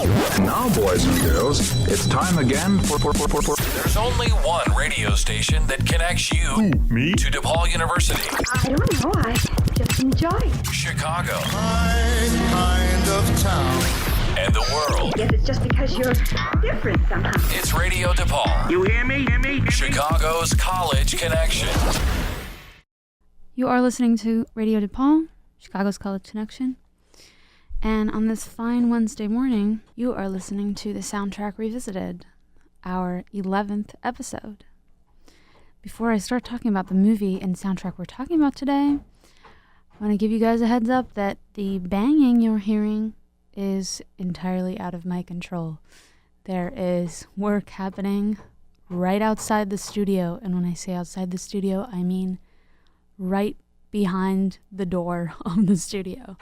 Now, boys and girls, it's time again for... There's only one radio station that connects you Me? to DePaul University, I don't know, I just enjoy it. Chicago, My kind of town. and the world. Guess it's just because you're different somehow. It's Radio DePaul, You hear me? Chicago's college connection. You are listening to Radio DePaul, Chicago's College Connection. And on this fine Wednesday morning, you are listening to the Soundtrack Revisited, our 11th episode. Before I start talking about the movie and soundtrack we're talking about today, I want to give you guys a heads up that the banging you're hearing is entirely out of my control. There is work happening right outside the studio, and when I say outside the studio, I mean right behind the door of the studio.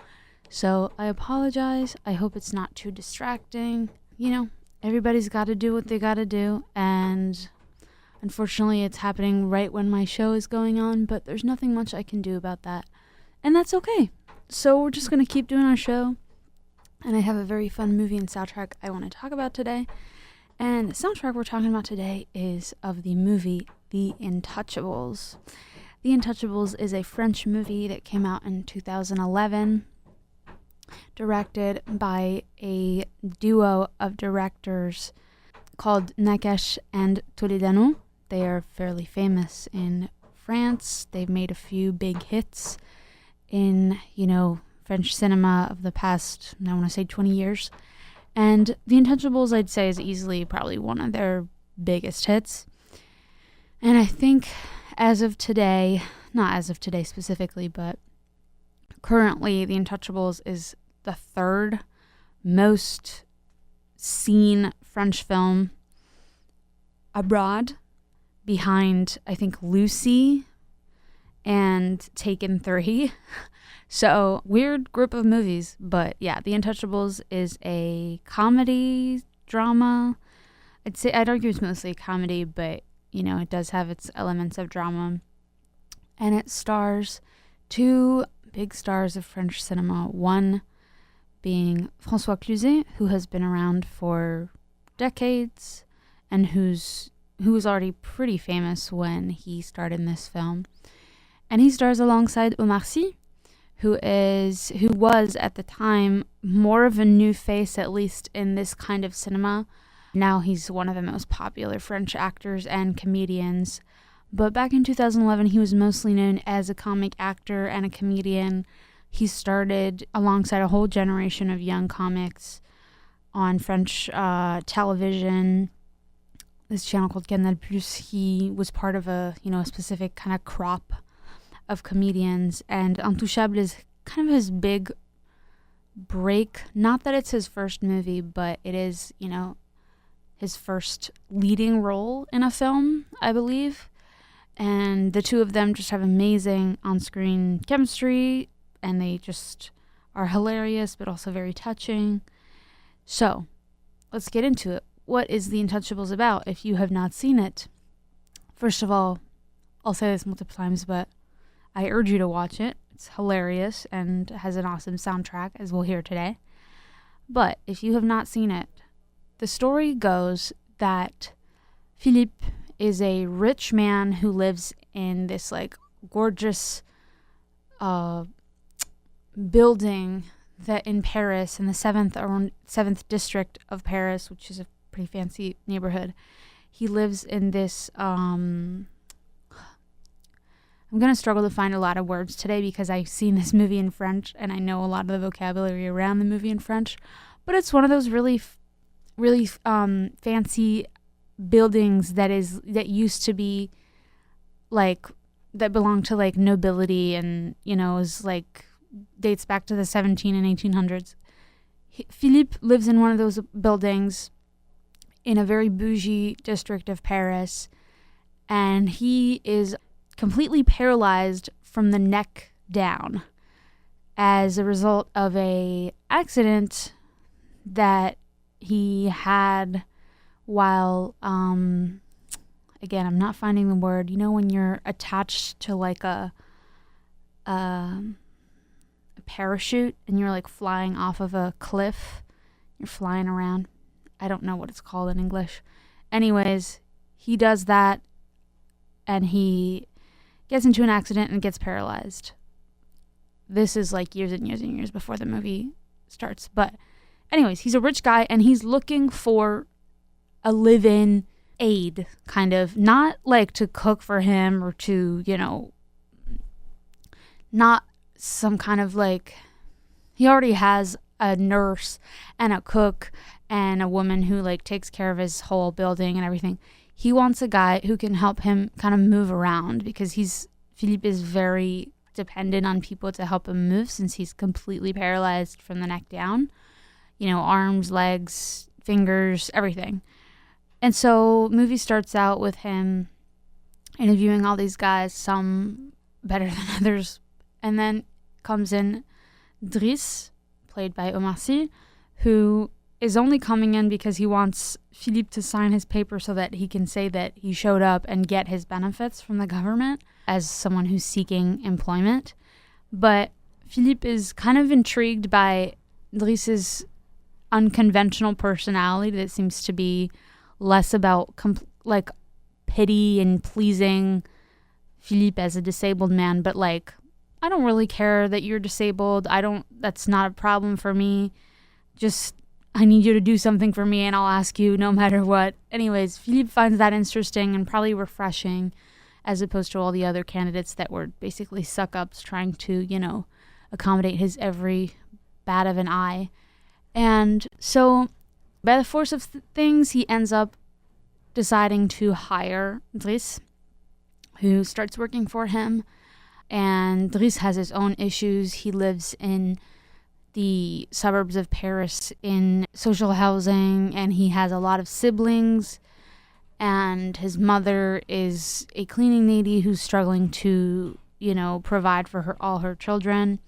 So I apologize. I hope it's not too distracting. You know, everybody's got to do what they got to do, and unfortunately it's happening right when my show is going on, but there's nothing much I can do about that, and that's okay. So we're just going to keep doing our show, and I have a very fun movie and soundtrack I want to talk about today. And the soundtrack we're talking about today is of the movie The Intouchables. The Intouchables is a French movie that came out in 2011, directed by a duo of directors called Nakash and Toledano. They are fairly famous in France. They've made a few big hits in, French cinema of the past, I want to say 20 years. And The Intouchables, I'd say, is easily probably one of their biggest hits. And I think as of today, not as of today specifically, but currently The Intouchables is the third most seen French film abroad, behind, I think, Lucy and Taken 3. So, weird group of movies, but yeah, The Intouchables is a comedy drama. I'd argue it's mostly a comedy, but it does have its elements of drama. And it stars two big stars of French cinema, one being François Cluzet, who has been around for decades and who was already pretty famous when he starred in this film. And he stars alongside Omar Sy, who was at the time more of a new face, at least in this kind of cinema. Now he's one of the most popular French actors and comedians. But back in 2011, he was mostly known as a comic actor and a comedian. He started alongside a whole generation of young comics on French television. This channel called Canal Plus. He was part of a specific kind of crop of comedians, and Intouchables is kind of his big break. Not that it's his first movie, but it is, his first leading role in a film, I believe. And the two of them just have amazing on-screen chemistry, and they just are hilarious, but also very touching. So, let's get into it. What is The Intouchables about if you have not seen it? First of all, I'll say this multiple times, but I urge you to watch it. It's hilarious and has an awesome soundtrack, as we'll hear today. But if you have not seen it, the story goes that Philippe is a rich man who lives in this gorgeous building that in Paris, in the 7th district of Paris, which is a pretty fancy neighborhood. He lives in this I'm going to struggle to find a lot of words today because I've seen this movie in French and I know a lot of the vocabulary around the movie in French, but it's one of those really fancy buildings that used to be that belonged to nobility, and is dates back to the 17 and 1800s. Philippe lives in one of those buildings in a very bougie district of Paris, and he is completely paralyzed from the neck down as a result of a accident that he had while again, I'm not finding the word, when you're attached to a parachute and you're flying off of a cliff, You're flying around. I don't know what it's called in English. Anyways, he does that, and he gets into an accident and gets paralyzed. This is like years and years and years before the movie starts. But anyways, he's a rich guy, and he's looking for a live-in aide, kind of. Not like to cook for him or to, not some kind of like... He already has a nurse and a cook and a woman who like takes care of his whole building and everything. He wants a guy who can help him kind of move around, because Philippe is very dependent on people to help him move, since he's completely paralyzed from the neck down. Arms, legs, fingers, everything. And so movie starts out with him interviewing all these guys, some better than others. And then comes in Driss, played by Omar Sy, who is only coming in because he wants Philippe to sign his paper so that he can say that he showed up and get his benefits from the government as someone who's seeking employment. But Philippe is kind of intrigued by Driss's unconventional personality that seems to be less about pity and pleasing Philippe as a disabled man, but like, I don't really care that you're disabled. That's not a problem for me. Just, I need you to do something for me and I'll ask you no matter what. Anyways, Philippe finds that interesting and probably refreshing, as opposed to all the other candidates that were basically suck-ups trying to, accommodate his every bat of an eye. And so, by the force of things, he ends up deciding to hire Driss, who starts working for him. And Driss has his own issues. He lives in the suburbs of Paris in social housing, and he has a lot of siblings. And his mother is a cleaning lady who's struggling to, provide for all her children.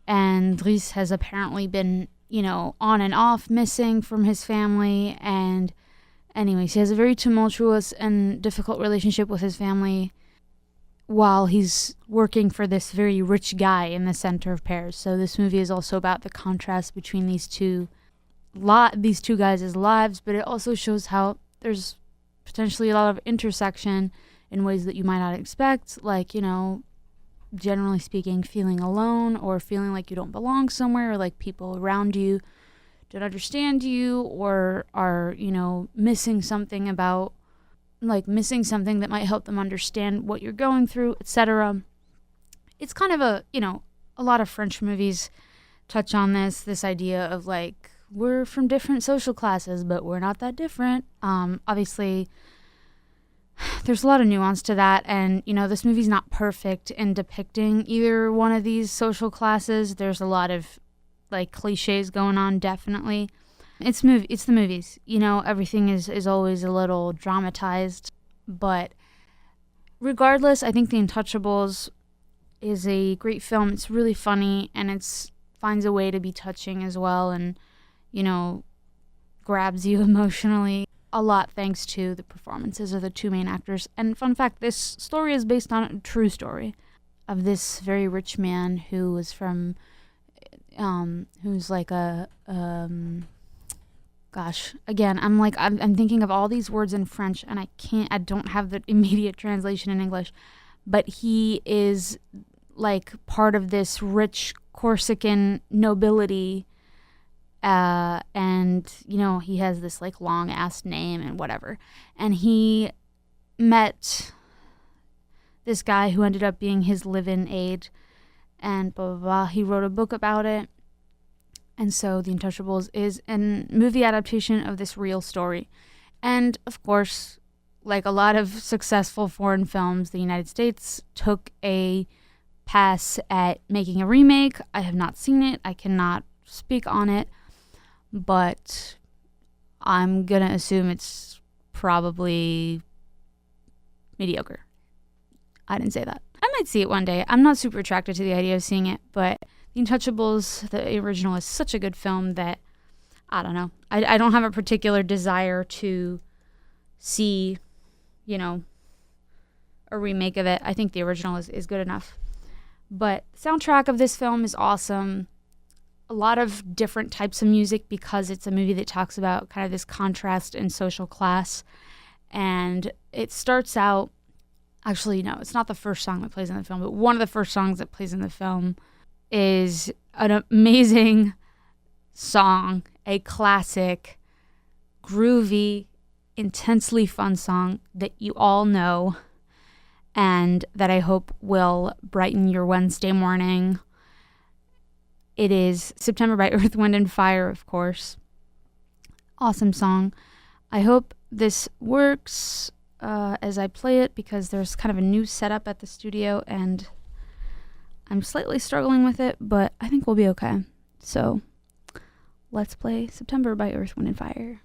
And Driss has apparently been, on and off missing from his family. And anyways, he has a very tumultuous and difficult relationship with his family while he's working for this very rich guy in the center of Paris. So this movie is also about the contrast between these two guys' lives, but it also shows how there's potentially a lot of intersection in ways that you might not expect, like, generally speaking, feeling alone or feeling like you don't belong somewhere, or like people around you don't understand you or are, missing something that might help them understand what you're going through, etc. It's kind of a lot of French movies touch on this idea of like, we're from different social classes, but we're not that different. Obviously, there's a lot of nuance to that, and this movie's not perfect in depicting either one of these social classes. There's a lot of like cliches going on, definitely. It's the movies. Everything is always a little dramatized, but regardless, I think The Intouchables is a great film. It's really funny, and it's finds a way to be touching as well, and grabs you emotionally a lot thanks to the performances of the two main actors. And fun fact, this story is based on a true story of this very rich man who was from who's like gosh, again, I'm thinking of all these words in French and I don't have the immediate translation in English, but he is like part of this rich Corsican nobility, and he has this like long ass name and whatever, and he met this guy who ended up being his live-in aide, and blah blah blah. He wrote a book about it. And so The Intouchables is a movie adaptation of this real story. And, of course, like a lot of successful foreign films, the United States took a pass at making a remake. I have not seen it. I cannot speak on it. But I'm going to assume it's probably mediocre. I didn't say that. I might see it one day. I'm not super attracted to the idea of seeing it, but The Intouchables, the original, is such a good film that, I don't know. I don't have a particular desire to see, a remake of it. I think the original is good enough. But the soundtrack of this film is awesome. a lot of different types of music because it's a movie that talks about kind of this contrast in social class. And it starts out, actually, no, it's not the first song that plays in the film, but one of the first songs that plays in the film is an amazing song, a classic, groovy, intensely fun song that you all know and that I hope will brighten your Wednesday morning. It is September by Earth, Wind and Fire, of course. Awesome song. I hope this works as I play it because there's kind of a new setup at the studio and I'm slightly struggling with it, but I think we'll be okay. So let's play September by Earth, Wind and Fire.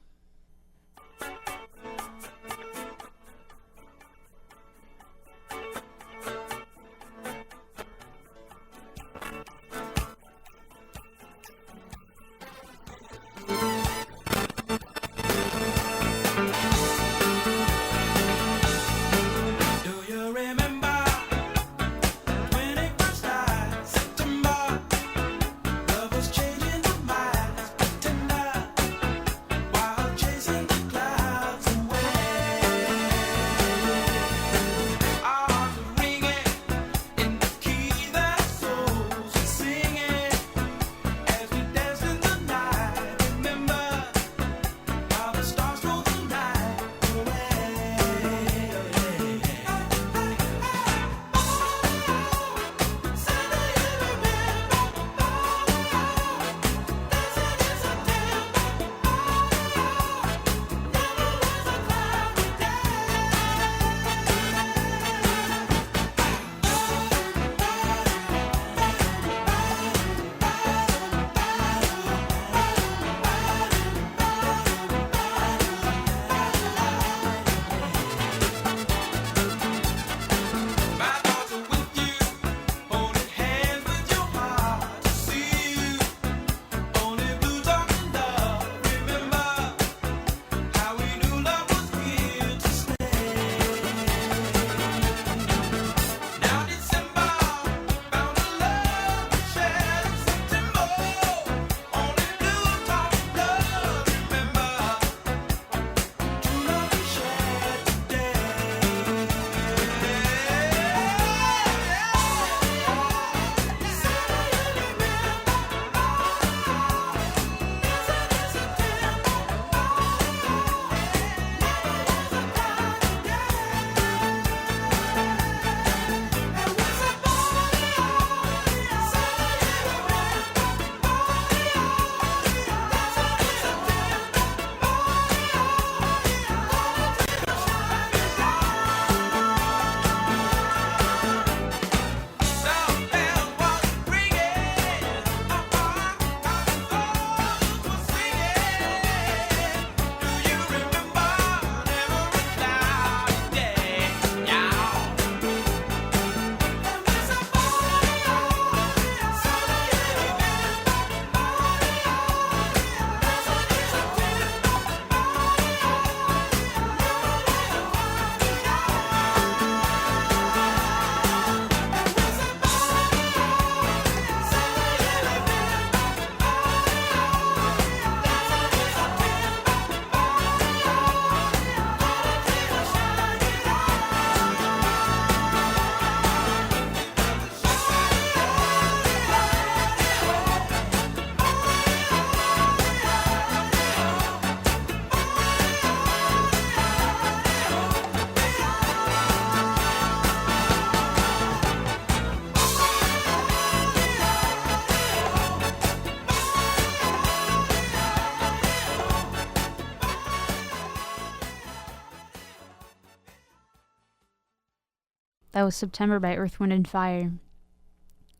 That was September by Earth, Wind and Fire.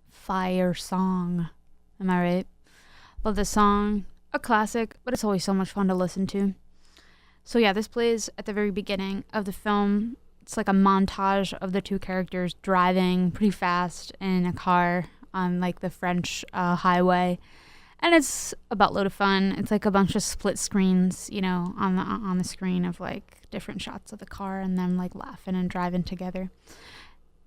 Fire song. Am I right? Love this song. A classic, but it's always so much fun to listen to. So yeah, this plays at the very beginning of the film. It's like a montage of the two characters driving pretty fast in a car on like the French highway. And it's a buttload of fun. It's like a bunch of split screens, you know, on the screen of like different shots of the car and them like laughing and driving together.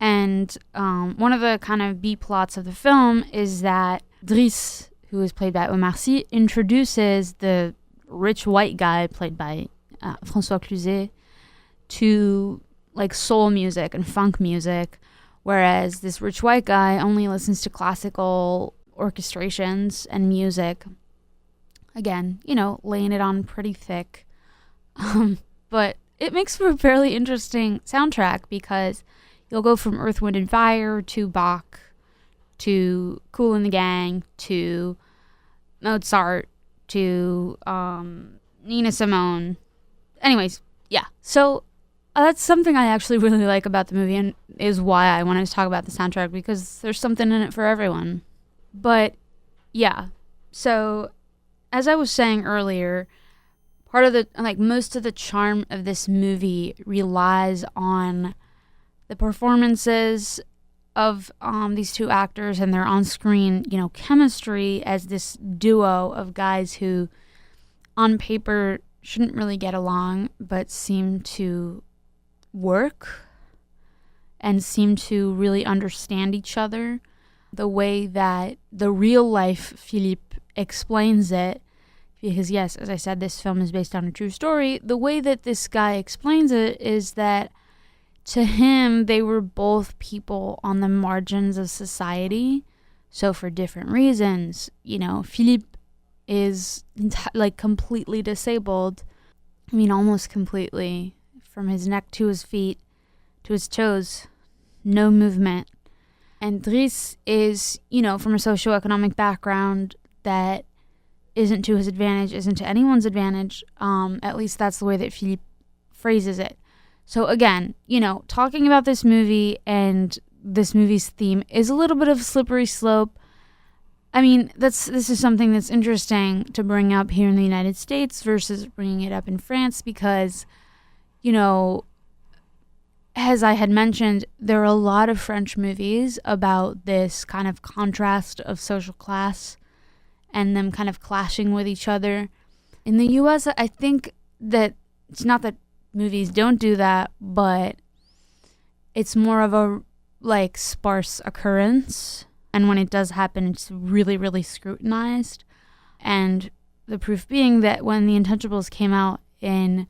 And one of the kind of B plots of the film is that Driss, who is played by Omar Sy, introduces the rich white guy played by François Cluzet to like soul music and funk music, whereas this rich white guy only listens to classical orchestrations and music. Again, laying it on pretty thick. But it makes for a fairly interesting soundtrack because you'll go from Earth, Wind, and Fire to Bach to Kool and the Gang to Mozart to Nina Simone. Anyways, yeah. So that's something I actually really like about the movie and is why I wanted to talk about the soundtrack, because there's something in it for everyone. But yeah, so as I was saying earlier, part of most of the charm of this movie relies on the performances of these two actors and their on-screen, chemistry as this duo of guys who, on paper, shouldn't really get along, but seem to work and seem to really understand each other. The way that the real-life Philippe explains it, because yes, as I said, this film is based on a true story. The way that this guy explains it is that to him, they were both people on the margins of society. So for different reasons, Philippe is completely disabled. I mean, almost completely, from his neck to his feet to his toes, no movement. And Dries is, from a socioeconomic background that isn't to his advantage, isn't to anyone's advantage. At least that's the way that Philippe phrases it. So again, talking about this movie and this movie's theme is a little bit of a slippery slope. I mean, this is something that's interesting to bring up here in the United States versus bringing it up in France because, as I had mentioned, there are a lot of French movies about this kind of contrast of social class and them kind of clashing with each other. In the U.S., I think that it's not that movies don't do that, but it's more of a sparse occurrence. And when it does happen, it's really, really scrutinized. And the proof being that when The Intouchables came out in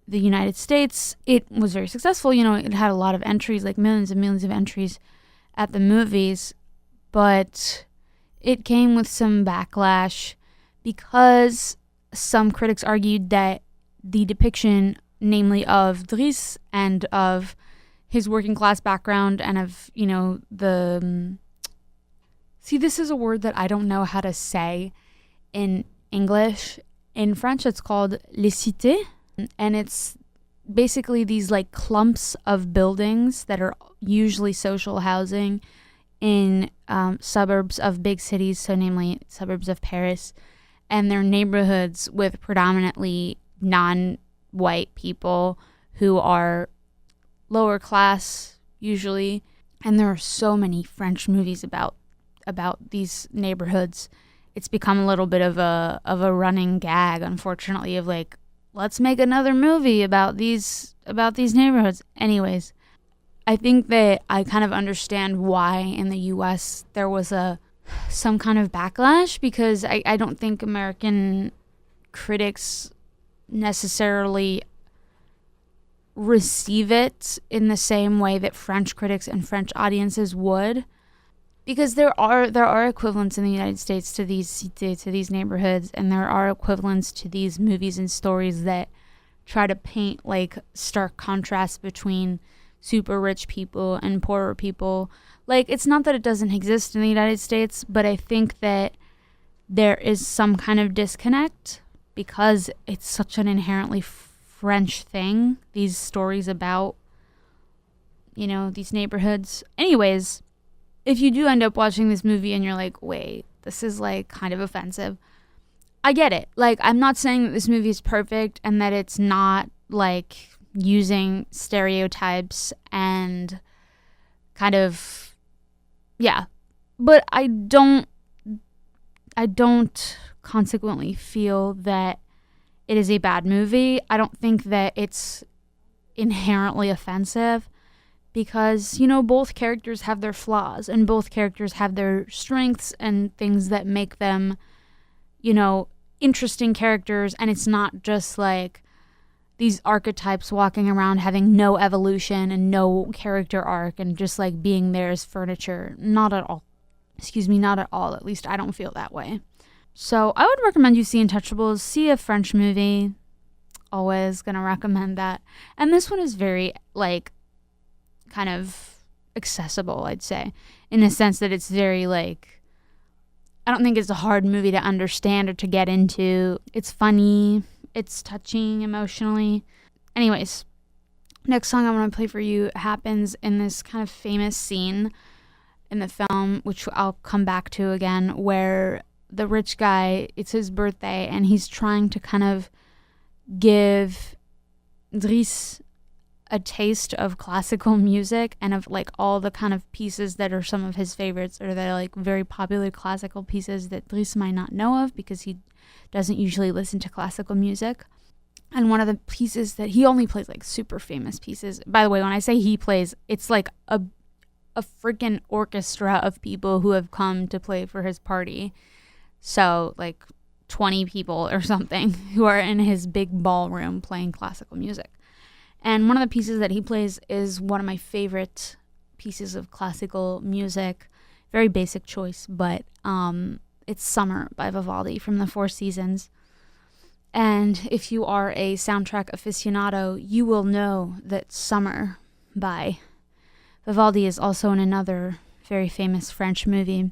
the United States, it was very successful. It had a lot of entries, millions and millions of entries at the movies. But it came with some backlash because some critics argued that the depiction, namely of Dries and of his working class background and of, see, this is a word that I don't know how to say in English. In French, it's called les cités, and it's basically these clumps of buildings that are usually social housing in suburbs of big cities, so namely suburbs of Paris, and they're neighborhoods with predominantly non-white people who are lower class usually. And there are so many French movies about these neighborhoods. It's become a little bit of a running gag, unfortunately, of let's make another movie about these neighborhoods. Anyways, I think that I kind of understand why in the US there was some kind of backlash, because I don't think American critics necessarily receive it in the same way that French critics and French audiences would, because there are equivalents in the United States to these cités, to these neighborhoods, and there are equivalents to these movies and stories that try to paint stark contrasts between super rich people and poorer people. It's not that it doesn't exist in the United States, but I think that there is some kind of disconnect because it's such an inherently French thing, these stories about, these neighborhoods. Anyways, if you do end up watching this movie and you're like, wait, this is kind of offensive, I get it. I'm not saying that this movie is perfect and that it's not using stereotypes and kind of, yeah, but I don't consequently feel that it is a bad movie. I don't think that it's inherently offensive because, you know, both characters have their flaws and both characters have their strengths and things that make them, you know, interesting characters. And it's not just like these archetypes walking around having no evolution and no character arc and just like being there as furniture. Not at all. Not at all. At least I don't feel that way. So I would recommend you see Intouchables, see a French movie. Always gonna recommend that. And this one is very, like, kind of accessible, I'd say, in the sense that it's very, like, I don't think it's a hard movie to understand or to get into. It's funny. It's touching emotionally. Anyways, next song I want to play for you happens in this kind of famous scene in the film, which I'll come back to again, where the rich guy, it's his birthday, and he's trying to kind of give Dries a taste of classical music and of like all the kind of pieces that are some of his favorites, or that are like very popular classical pieces that Dries might not know of because he doesn't usually listen to classical music. And one of the pieces that he only plays, like super famous pieces. By the way, when I say he plays, it's like a freaking orchestra of people who have come to play for his party. So like 20 people or something who are in his big ballroom playing classical music. And one of the pieces that he plays is one of my favorite pieces of classical music. Very basic choice, but it's Summer by Vivaldi from the Four Seasons. And if you are a soundtrack aficionado, you will know that Summer by Vivaldi is also in another very famous French movie.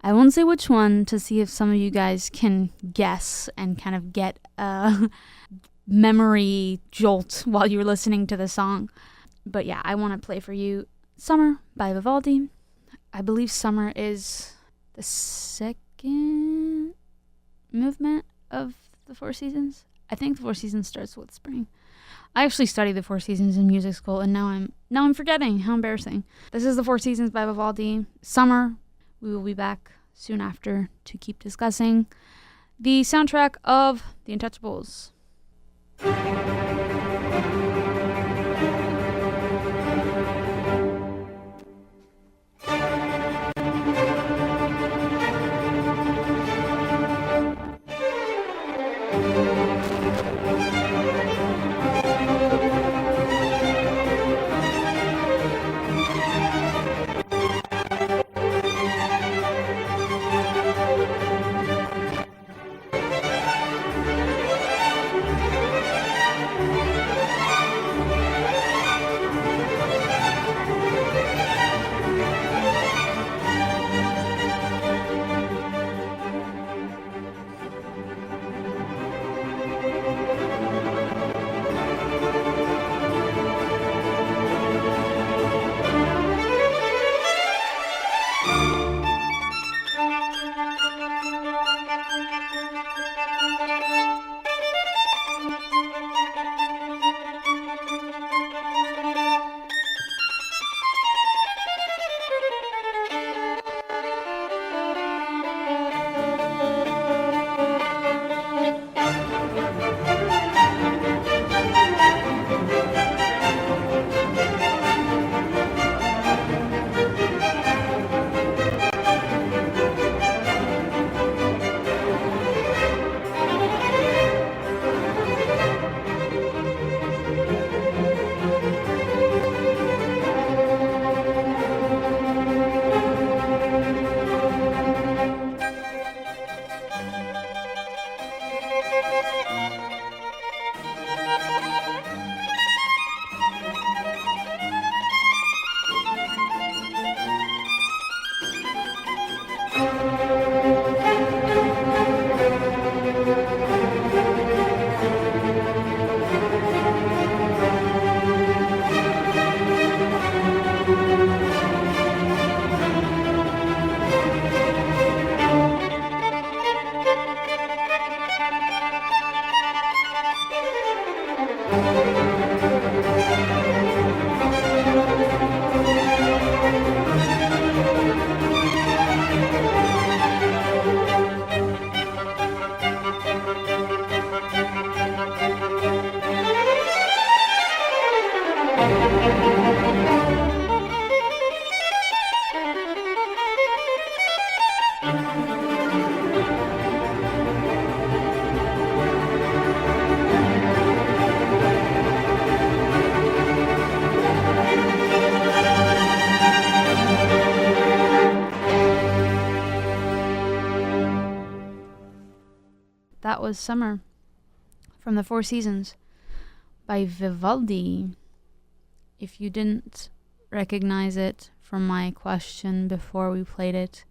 I won't say which one to see if some of you guys can guess and kind of get a memory jolt while you're listening to the song. But yeah, I want to play for you Summer by Vivaldi. I believe Summer is the second movement of the Four Seasons. I think the Four Seasons starts with spring. I actually studied the Four Seasons in music school, and now I'm forgetting. How embarrassing. This is the Four Seasons by Vivaldi. Summer. We will be back soon after to keep discussing the soundtrack of The Intouchables. that was Summer from the Four Seasons by Vivaldi. If you didn't recognize it from my question before we played it,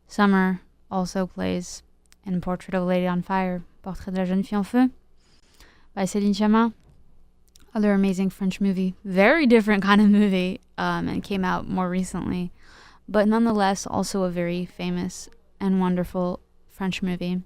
Summer also plays in Portrait of a Lady on Fire, Portrait de la Jeune Fille en Feu by Céline Sciamma. Other amazing French movie. Very different kind of movie, and came out more recently. But nonetheless, also a very famous and wonderful French movie.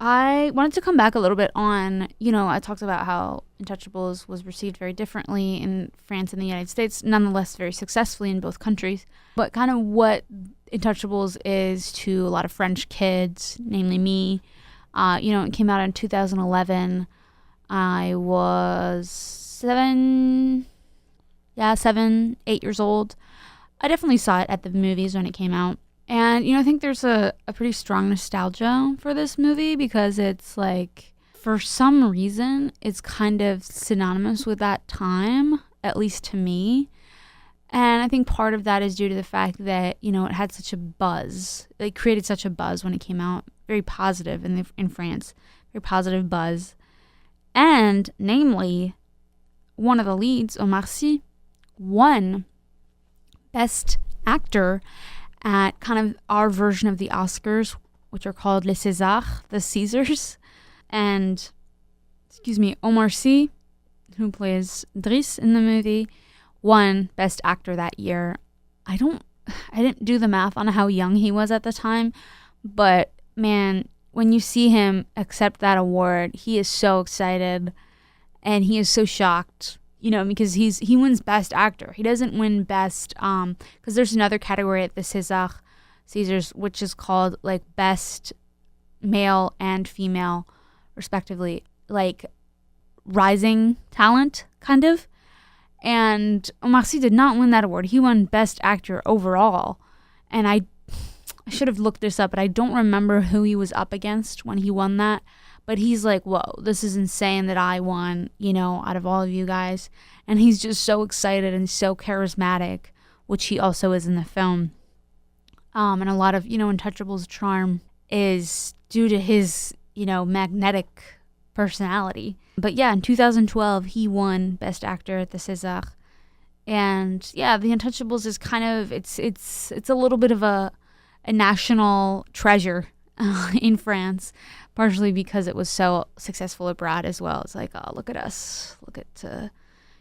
I wanted to come back a little bit on, I talked about how Intouchables was received very differently in France and the United States, nonetheless very successfully in both countries. But kind of what Intouchables is to a lot of French kids, namely me. It came out in 2011. I was 7, 8 years old. I definitely saw it at the movies when it came out. And, I think there's a pretty strong nostalgia for this movie because it's like, for some reason, it's kind of synonymous with that time, at least to me. And I think part of that is due to the fact that, it had such a buzz. It created such a buzz when it came out. Very positive in France. Very positive buzz. And, namely, one of the leads, Omar Sy, won Best Actor at kind of our version of the Oscars, which are called Les Césars, the Caesars. And, Omar Sy, who plays Driss in the movie, won Best Actor that year. I didn't do the math on how young he was at the time, but man, when you see him accept that award, he is so excited and he is so shocked, because he wins Best Actor. He doesn't win Best, because there's another category at the Caesars, which is called like Best Male and Female, respectively, like rising talent, kind of. And Omar Sy did not win that award. He won Best Actor overall. And I should have looked this up, but I don't remember who he was up against when he won that. But he's like, whoa, this is insane that I won, out of all of you guys. And he's just so excited and so charismatic, which he also is in the film. And a lot of, Intouchables' charm is due to his, magnetic personality. But yeah, in 2012, he won Best Actor at the Césars. And yeah, The Intouchables is kind of, it's a little bit of a national treasure in France, partially because it was so successful abroad as well. It's like, oh, look at us. Look at,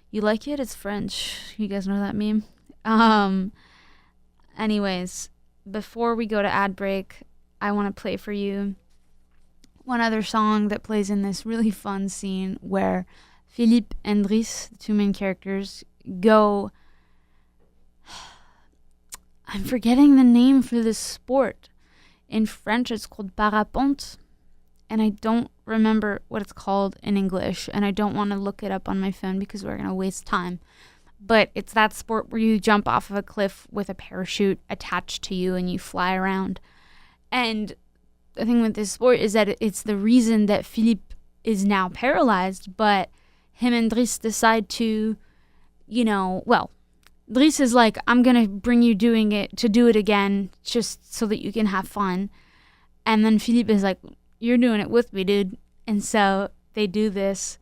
you like it? It's French. You guys know that meme? Anyways, before we go to ad break, I want to play for you one other song that plays in this really fun scene where Philippe and Driss, the two main characters, go... I'm forgetting the name for this sport. In French, it's called parapente, and I don't remember what it's called in English, and I don't want to look it up on my phone because we're going to waste time. But it's that sport where you jump off of a cliff with a parachute attached to you and you fly around. And the thing with this sport is that it's the reason that Philippe is now paralyzed, but him and Driss decide to, Driss is like, I'm going to bring you to do it again just so that you can have fun. And then Philippe is like, you're doing it with me, dude. And so they do this.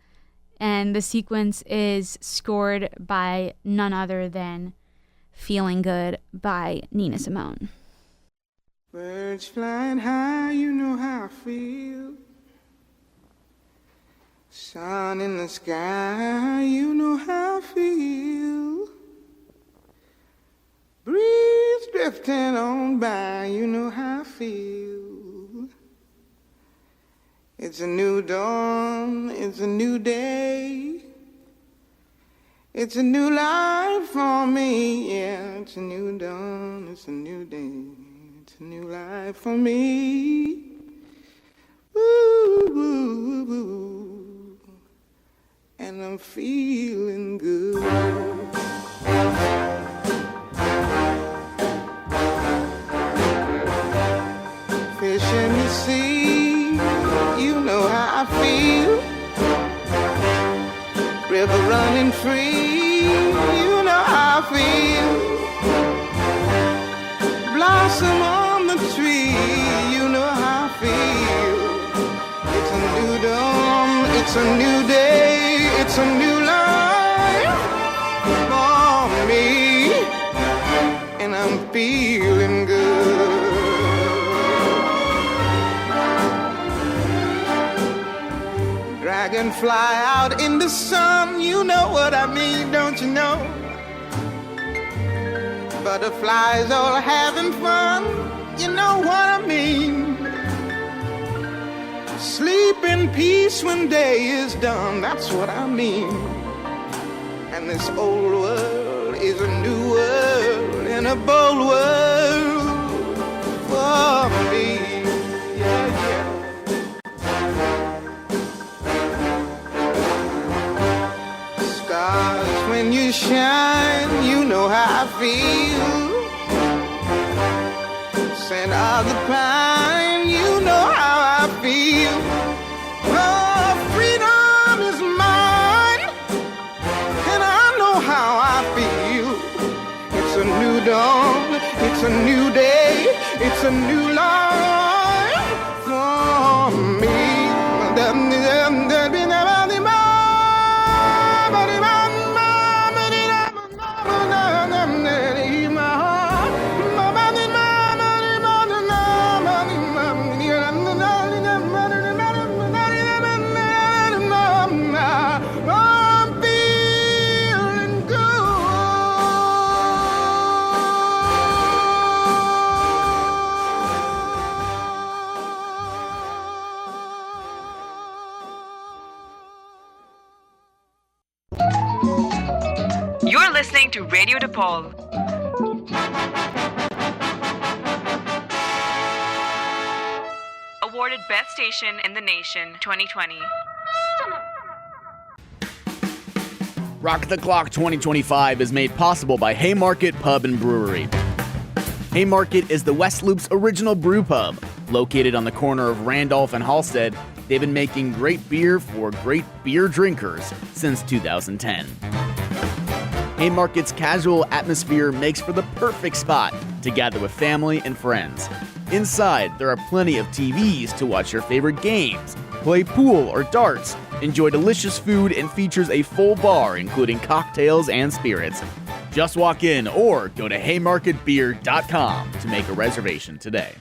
And the sequence is scored by none other than Feeling Good by Nina Simone. Birds flying high, you know how I feel. Sun in the sky, you know how I feel. Breeze drifting on by, you know how I feel. It's a new dawn, it's a new day. It's a new life for me, yeah. It's a new dawn, it's a new day. It's a new life for me. Ooh, ooh, ooh. And I'm feeling good. Fish in the sea, you know how I feel. River running free, you know how I feel. Blossom on the tree, you know how I feel. It's a It's a new day, it's a new life for me, and I'm feeling good. Dragonfly out in the sun, you know what I mean, don't you know? Butterflies all having fun, you know what I mean. Sleep in peace when day is done, that's what I mean. And this old world is a new world and a bold world for me. Yeah, yeah. Stars, when you shine, you know how I feel. Scent of the pine, you know how I feel. Oh, freedom is mine, and I know how I feel. It's a new dawn, it's a new day, it's a new life for me. You're listening to Radio DePaul. Awarded Best Station in the Nation 2020. Rock the Clock 2025 is made possible by Haymarket Pub and Brewery. Haymarket is the West Loop's original brew pub. Located on the corner of Randolph and Halstead, they've been making great beer for great beer drinkers since 2010. Haymarket's casual atmosphere makes for the perfect spot to gather with family and friends. Inside, there are plenty of TVs to watch your favorite games, play pool or darts, enjoy delicious food, and features a full bar including cocktails and spirits. Just walk in or go to haymarketbeer.com to make a reservation today.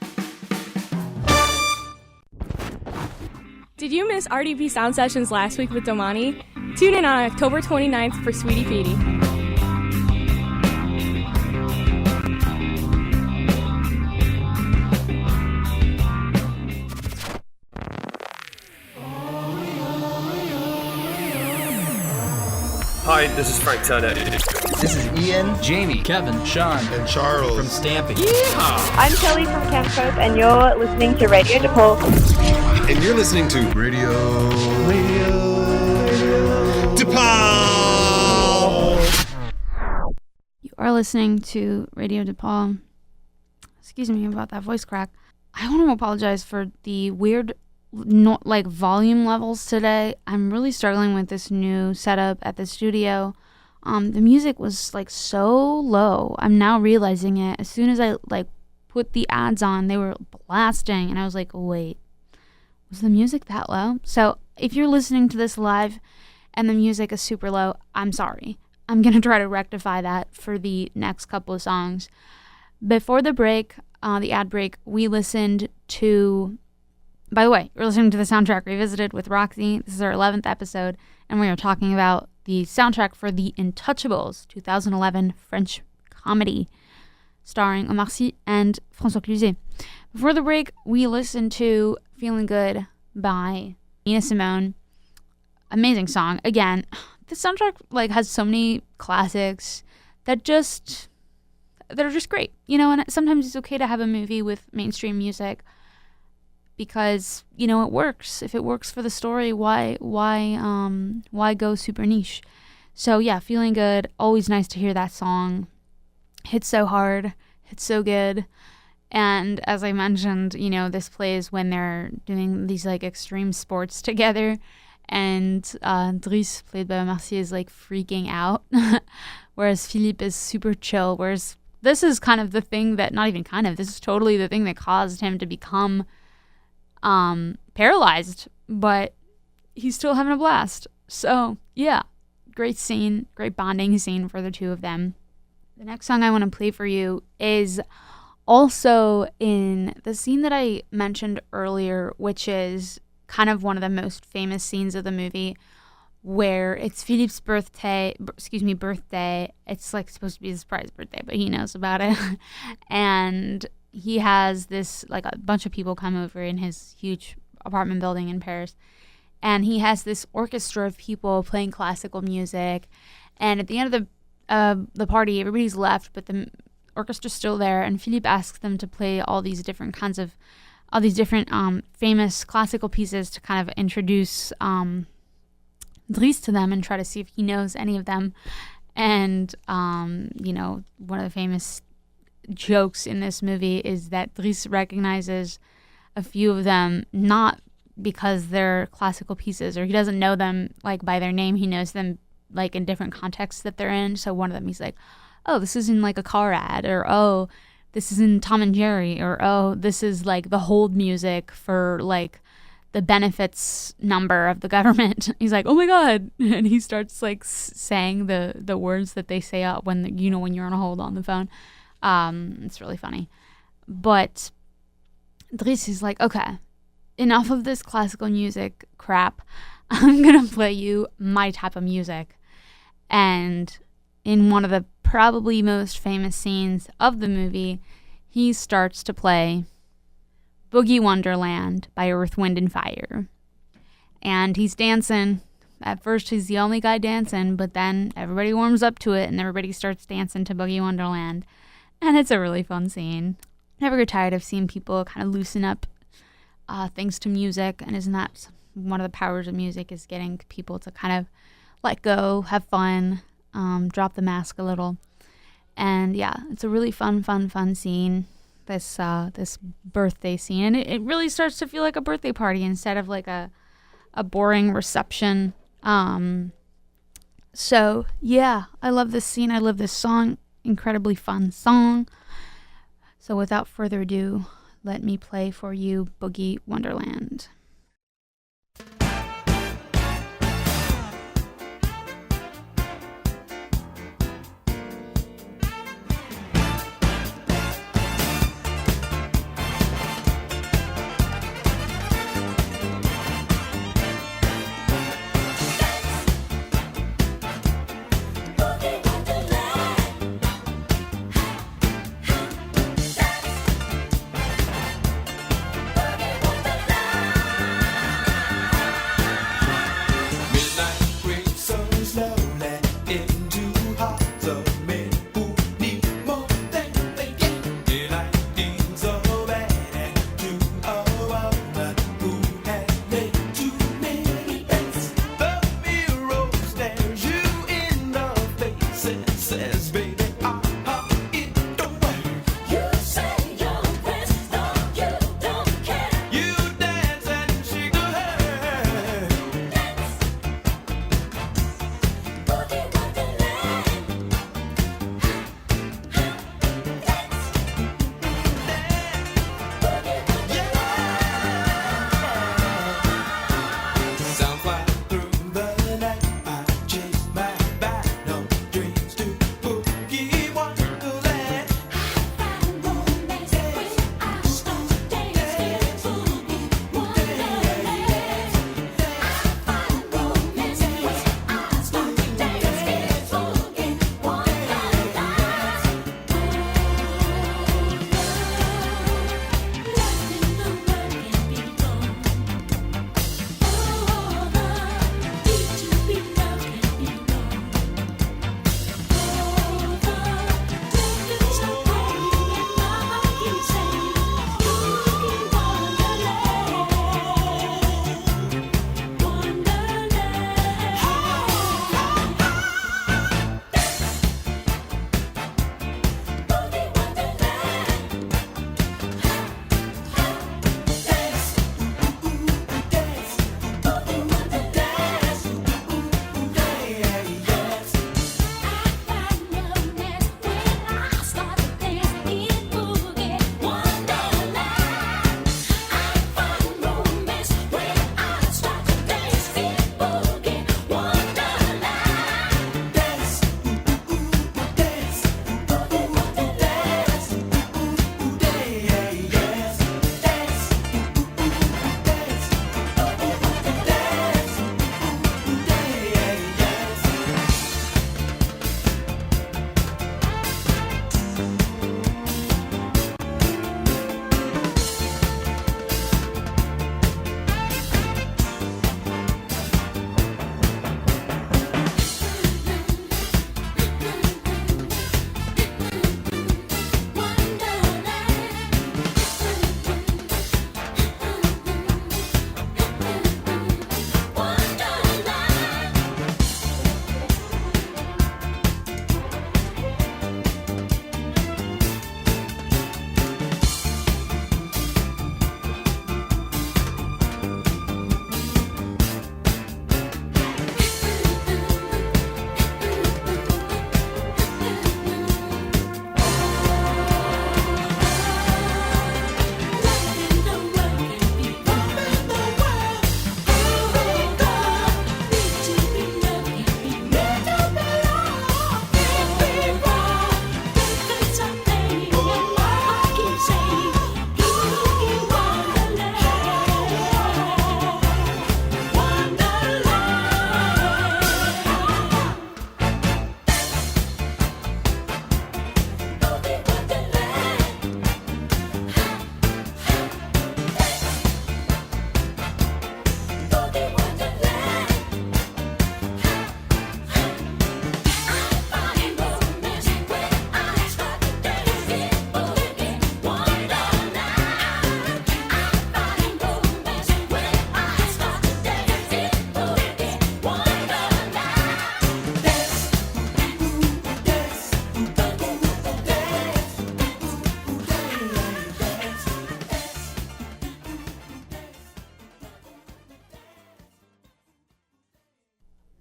Did you miss RDP Sound Sessions last week with Domani? Tune in on October 29th for Sweetie Petey. Hi, this is Frank Turner. This is Ian, Jamie, Kevin, Sean, and Charles from Stampy. Yeehaw! I'm Kelly from Camp Cope, and you're listening to Radio DePaul. And you're listening to Radio DePaul. You are listening to Radio DePaul. Excuse me about that voice crack. I want to apologize for the weird volume levels today. I'm really struggling with this new setup at the studio. The music was so low. I'm now realizing it. As soon as I put the ads on, they were blasting, and I was like, wait, was the music that low? So if you're listening to this live and the music is super low, I'm sorry. I'm gonna try to rectify that for the next couple of songs. Before the break, the ad break, we listened to, by the way, we're listening to the Soundtrack Revisited with Roxy. This is our 11th episode, and we are talking about the soundtrack for the Intouchables 2011 French comedy starring Omar Sy and François Cluzet. Before the break, we listened to Feeling Good by Nina Simone. Amazing song. Again, the soundtrack has so many classics that are just great. And sometimes it's okay to have a movie with mainstream music because, it works. If it works for the story, why go super niche? So yeah, Feeling Good. Always nice to hear that song. Hits so hard. Hits so good. And as I mentioned, this plays when they're doing these extreme sports together. And Driss, played by Omar Sy, is freaking out. Whereas Philippe is super chill. Whereas this is kind of the thing that, not even kind of, this is totally the thing that caused him to become paralyzed. But he's still having a blast. So, yeah, great scene, great bonding scene for the two of them. The next song I want to play for you is also in the scene that I mentioned earlier, which is kind of one of the most famous scenes of the movie, where it's Philippe's birthday. It's like supposed to be a surprise birthday, but he knows about it. And he has this, like, a bunch of people come over in his huge apartment building in Paris. And he has this orchestra of people playing classical music. And at the end of the party, everybody's left, but the orchestra's still there. And Philippe asks them to play all these different famous classical pieces to kind of introduce Dries to them and try to see if he knows any of them. And, one of the famous jokes in this movie is that Dries recognizes a few of them, not because they're classical pieces, or he doesn't know them like by their name. He knows them like in different contexts that they're in. So one of them, he's like, oh, this is in like a car ad, or oh, this is in Tom and Jerry, or oh, this is like the hold music for like the benefits number of the government. He's like, oh my God. And he starts like saying the words that they say out when when you're on a hold on the phone. It's really funny. But Dries is like, okay, enough of this classical music crap. I'm going to play you my type of music. And in one of the probably most famous scenes of the movie, he starts to play Boogie Wonderland by Earth, Wind, and Fire. And he's dancing. At first, he's the only guy dancing, but then everybody warms up to it, and everybody starts dancing to Boogie Wonderland. And it's a really fun scene. Never get tired of seeing people kind of loosen up thanks to music. And isn't that one of the powers of music, is getting people to kind of let go, have fun, drop the mask a little. And yeah, it's a really fun scene. This birthday scene, and it really starts to feel like a birthday party instead of like a boring reception. So yeah, I love this scene. I love this song. Incredibly fun song. So without further ado, let me play for you Boogie Wonderland.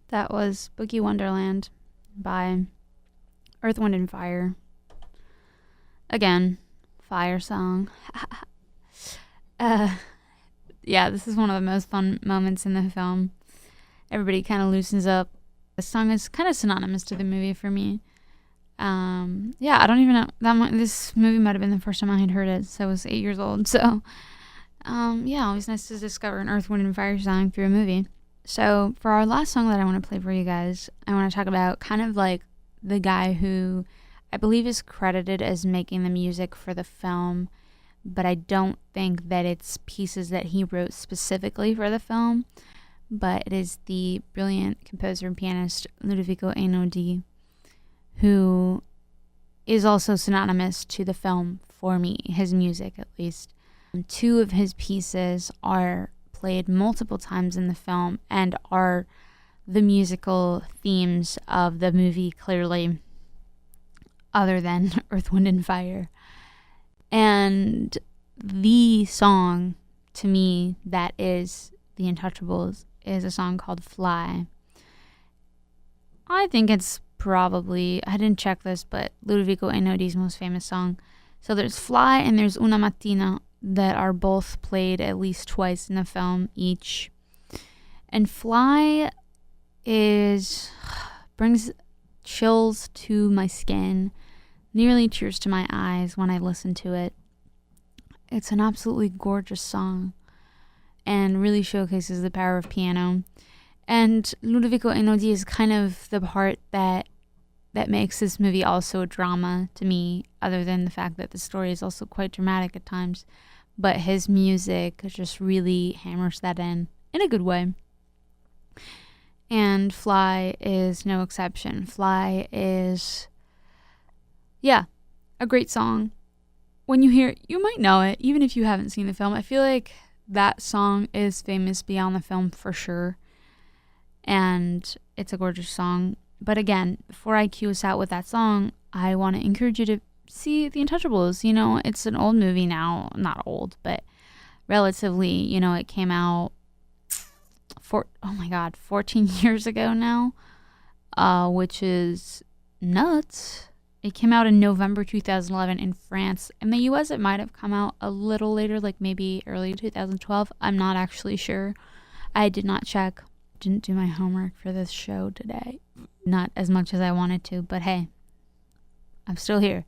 That was Boogie Wonderland by Earth, Wind, and Fire. Again, fire song. Yeah, this is one of the most fun moments in the film. Everybody kind of loosens up. The song is kind of synonymous to the movie for me. Yeah, I don't even know. This movie might have been the first time I had heard it, so I was 8 years old. So, yeah, always nice to discover an Earth, Wind, and Fire song through a movie. So for our last song that I want to play for you guys, I want to talk about kind of like the guy who I believe is credited as making the music for the film, but I don't think that it's pieces that he wrote specifically for the film, but it is the brilliant composer and pianist Ludovico Einaudi, who is also synonymous to the film for me, his music at least. Two of his pieces are played multiple times in the film and are the musical themes of the movie, clearly, other than Earth, Wind, and Fire. And the song, to me, that is The Intouchables, is a song called Fly. I think it's probably, I didn't check this, but Ludovico Einaudi's most famous song. So there's Fly and there's Una Mattina, that are both played at least twice in the film each. And Fly brings chills to my skin, nearly tears to my eyes when I listen to it. It's an absolutely gorgeous song and really showcases the power of piano. And Ludovico Einaudi is kind of the part that makes this movie also a drama to me, other than the fact that the story is also quite dramatic at times. But his music just really hammers that in a good way. And Fly is no exception. Fly is, yeah, a great song. When you hear it, you might know it, even if you haven't seen the film. I feel like that song is famous beyond the film for sure. And it's a gorgeous song. But again, before I cue us out with that song, I want to encourage you to see The Intouchables. You know, it's an old movie now. Not old, but relatively, you know, it came out 14 years ago now, which is nuts. It came out in November 2011 in France. In the US, it might have come out a little later, like maybe early 2012. I'm not actually sure. I did not check. Didn't do my homework for this show today. Not as much as I wanted to, but hey, I'm still here.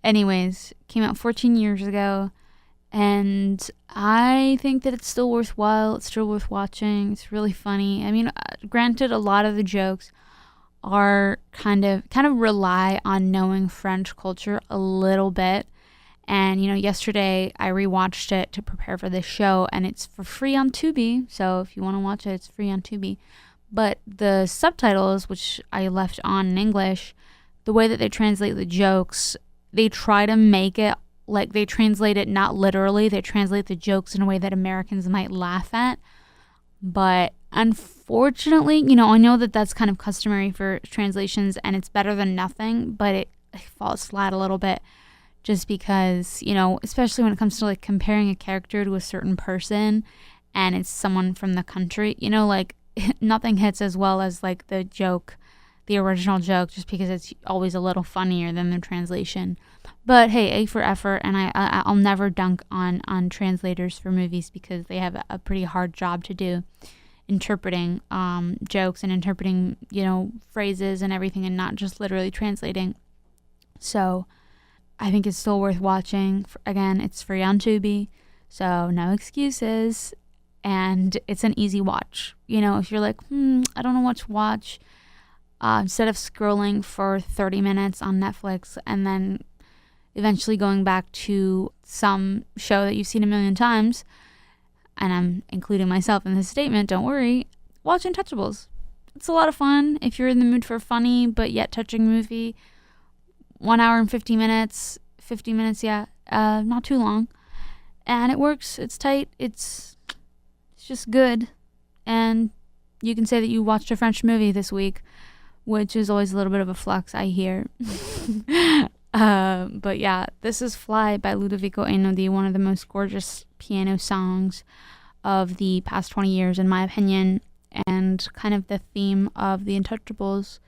Anyways, came out 14 years ago, and I think that it's still worthwhile. It's still worth watching. It's really funny. I mean, granted, a lot of the jokes are kind of rely on knowing French culture a little bit. And, you know, yesterday I rewatched it to prepare for this show, and it's for free on Tubi. So if you want to watch it, it's free on Tubi. But the subtitles, which I left on in English, the way that they translate the jokes, they try to make it like they translate it not literally. They translate the jokes in a way that Americans might laugh at. But unfortunately, you know, I know that that's kind of customary for translations, and it's better than nothing, but it falls flat a little bit. Just because, you know, especially when it comes to like comparing a character to a certain person and it's someone from the country, you know, like nothing hits as well as like the joke, the original joke, just because it's always a little funnier than the translation. But hey, A for effort, and I'll never dunk on translators for movies because they have a pretty hard job to do, interpreting jokes and interpreting, you know, phrases and everything, and not just literally translating. So I think it's still worth watching. Again, it's free on Tubi, so no excuses, and it's an easy watch. You know, if you're like, I don't know what to watch, instead of scrolling for 30 minutes on Netflix and then eventually going back to some show that you've seen a million times, and I'm including myself in this statement, don't worry, watch Intouchables. It's a lot of fun if you're in the mood for a funny but yet touching movie. 1 hour and 50 minutes, not too long. And it works, it's tight, it's just good. And you can say that you watched a French movie this week, which is always a little bit of a flex, I hear. But yeah, this is Fly by Ludovico Einaudi, one of the most gorgeous piano songs of the past 20 years, in my opinion. and kind of the theme of the Intouchables.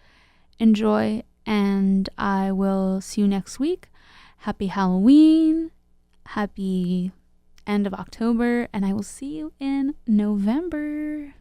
Enjoy, and I will see you next week. Happy Halloween, happy end of October, and I will see you in November.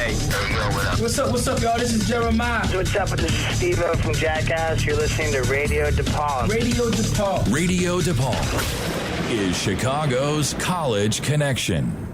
day. What's up, y'all? This is Jeremiah. What's up? This is Steve-O from Jackass. You're listening to Radio DePaul. Radio DePaul. Radio DePaul is Chicago's college connection.